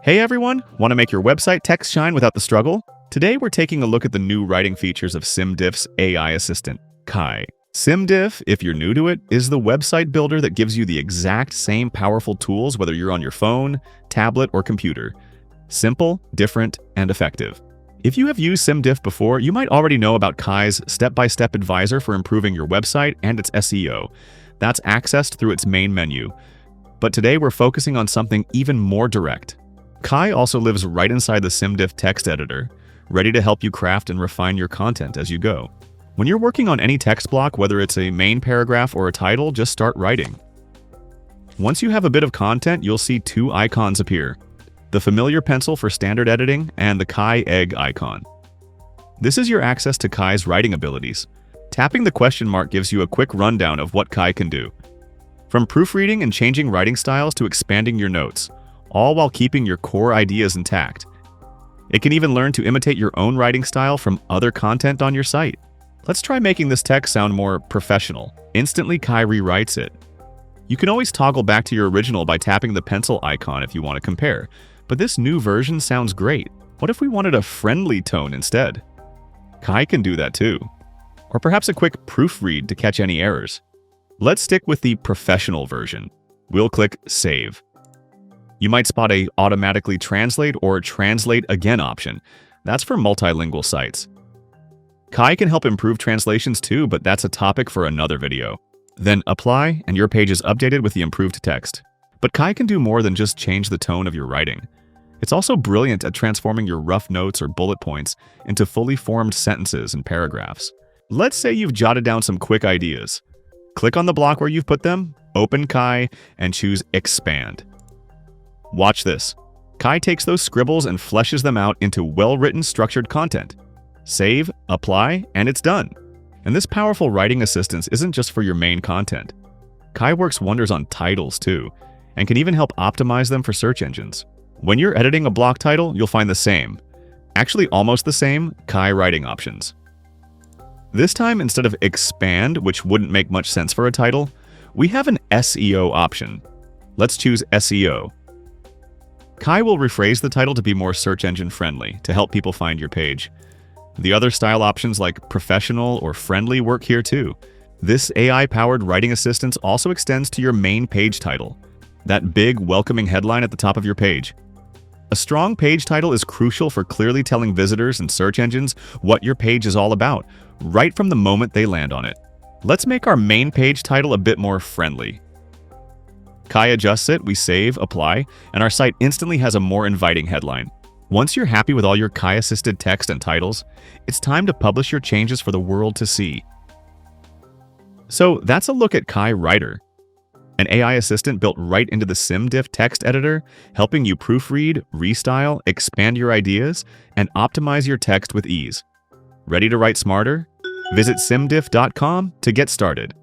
Hey everyone, want to make your website text shine without the struggle? Today we're taking a look at the new writing features of SimDif's AI assistant, Kai. SimDif, if you're new to it, is the website builder that gives you the exact same powerful tools whether you're on your phone, tablet, or computer. Simple, different, and effective. If you have used SimDif before, you might already know about Kai's step-by-step advisor for improving your website and its SEO. That's accessed through its main menu. But today we're focusing on something even more direct. Kai also lives right inside the SimDif text editor, ready to help you craft and refine your content as you go. When you're working on any text block, whether it's a main paragraph or a title, just start writing. Once you have a bit of content, you'll see two icons appear: the familiar pencil for standard editing and the Kai egg icon. This is your access to Kai's writing abilities. Tapping the question mark gives you a quick rundown of what Kai can do. From proofreading and changing writing styles to expanding your notes, all while keeping your core ideas intact. It can even learn to imitate your own writing style from other content on your site. Let's try making this text sound more professional. Instantly, Kai rewrites it. You can always toggle back to your original by tapping the pencil icon if you want to compare, but this new version sounds great. What if we wanted a friendly tone instead? Kai can do that too. Or perhaps a quick proofread to catch any errors. Let's stick with the professional version. We'll click Save. You might spot a automatically translate or translate again option. That's for multilingual sites. Kai can help improve translations too, but that's a topic for another video. Then apply, and your page is updated with the improved text. But Kai can do more than just change the tone of your writing. It's also brilliant at transforming your rough notes or bullet points into fully formed sentences and paragraphs. Let's say you've jotted down some quick ideas. Click on the block where you've put them, open Kai, and choose Expand. Watch this. Kai takes those scribbles and fleshes them out into well-written, structured content. Save, apply, and it's done. And this powerful writing assistance isn't just for your main content. Kai works wonders on titles too, and can even help optimize them for search engines. When you're editing a block title, you'll find the same, actually almost the same, Kai writing options. This time, instead of expand, which wouldn't make much sense for a title, we have an SEO option. Let's choose SEO. Kai will rephrase the title to be more search engine friendly to help people find your page. The other style options like professional or friendly work here too. This AI-powered writing assistance also extends to your main page title, that big welcoming headline at the top of your page. A strong page title is crucial for clearly telling visitors and search engines what your page is all about, right from the moment they land on it. Let's make our main page title a bit more friendly. Kai adjusts it, we save, apply, and our site instantly has a more inviting headline. Once you're happy with all your Kai-assisted text and titles, it's time to publish your changes for the world to see. So that's a look at Kai Writer, an AI assistant built right into the SimDif text editor, helping you proofread, restyle, expand your ideas, and optimize your text with ease. Ready to write smarter? Visit simdif.com to get started.